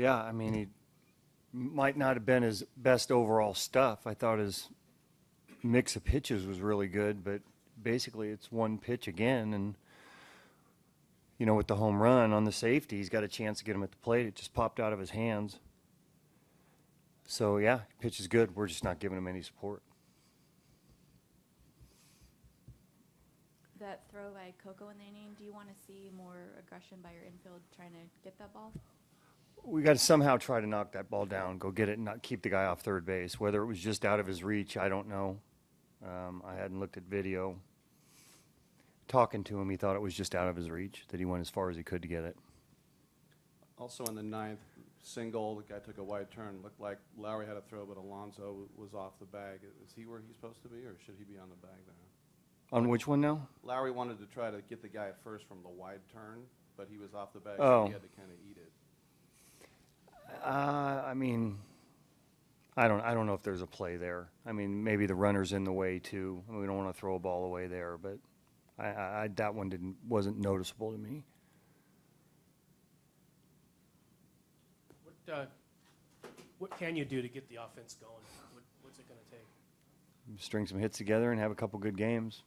Yeah, I mean, he might not have been his best overall stuff. I thought his mix of pitches was really good, but basically it's one pitch again. And, with the home run on the safety, he's got a chance to get him at the plate. It just popped out of his hands. So, yeah, pitch is good. We're just not giving him any support. That throw by Coco in the inning, do you want to see more aggression by your infield trying to get that ball? We got to somehow try to knock that ball down, go get it, and not keep the guy off third base. Whether it was just out of his reach, I don't know. I hadn't looked at video. Talking to him, he thought it was just out of his reach, that he went as far as he could to get it. Also in the ninth, single, the guy took a wide turn. Looked like Lowry had a throw, but Alonso was off the bag. Is he where he's supposed to be, or should he be on the bag there? On which one now? Lowry wanted to try to get the guy at first from the wide turn, but he was off the bag, Oh. so he had to kind of eat it. I mean, I don't know if there's a play there. I mean, maybe the runner's in the way too. I mean, we don't want to throw a ball away there, but that one wasn't noticeable to me. What can you do to get the offense going? What's it going to take? String some hits together and have a couple good games.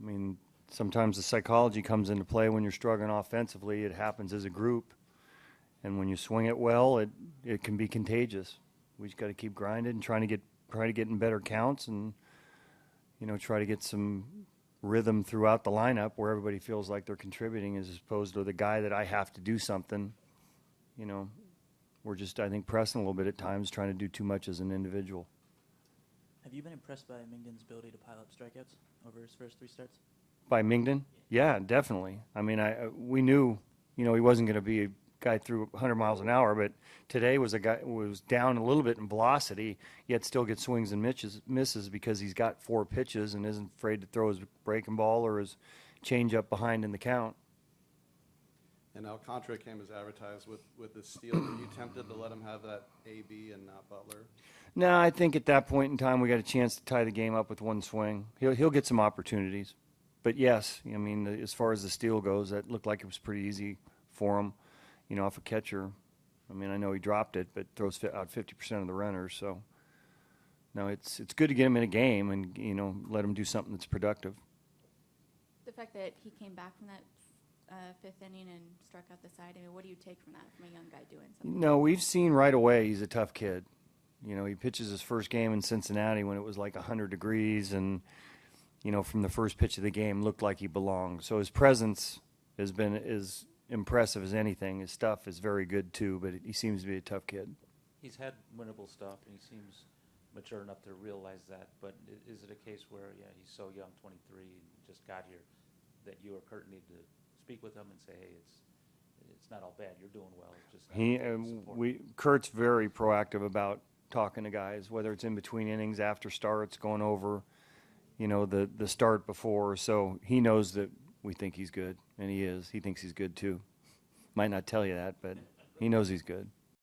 I mean, sometimes the psychology comes into play when you're struggling offensively. It happens as a group. And when you swing it well, it can be contagious. We just got to keep grinding and try to get in better counts and, try to get some rhythm throughout the lineup where everybody feels like they're contributing as opposed to the guy that I have to do something. We're just, I think, pressing a little bit at times, trying to do too much as an individual. Have you been impressed by Mengden's ability to pile up strikeouts over his first 3 starts? By Mengden? Yeah, definitely. I mean, we knew, he wasn't going to be a guy threw 100 miles an hour, but today was a guy who was down a little bit in velocity, yet still gets swings and misses because he's got 4 pitches and isn't afraid to throw his breaking ball or his changeup behind in the count. And Alcantara came as advertised with the steal. Were you tempted to let him have that AB and not Butler? No, I think at that point in time we got a chance to tie the game up with one swing. He'll get some opportunities. But yes, I mean, as far as the steal goes, that looked like it was pretty easy for him, off a catcher. I mean, I know he dropped it, but throws out 50% of the runners. So, no, it's good to get him in a game and, let him do something that's productive. The fact that he came back from that 5th inning and struck out the side, I mean, what do you take from that, from a young guy doing something? No, we've seen right away he's a tough kid. He pitches his first game in Cincinnati when it was like 100 degrees and, from the first pitch of the game looked like he belonged. So his presence has been as impressive as anything. His stuff is very good too, but he seems to be a tough kid. He's had winnable stuff, and he seems mature enough to realize that. But is it a case where, he's so young, 23, and just got here, that you or Kurt need to speak with him and say, hey, it's not all bad. You're doing well. Just Kurt's very proactive about talking to guys, whether it's in between innings, after starts, going over, the start before. So he knows that we think he's good, and he is. He thinks he's good too. Might not tell you that, but he knows he's good.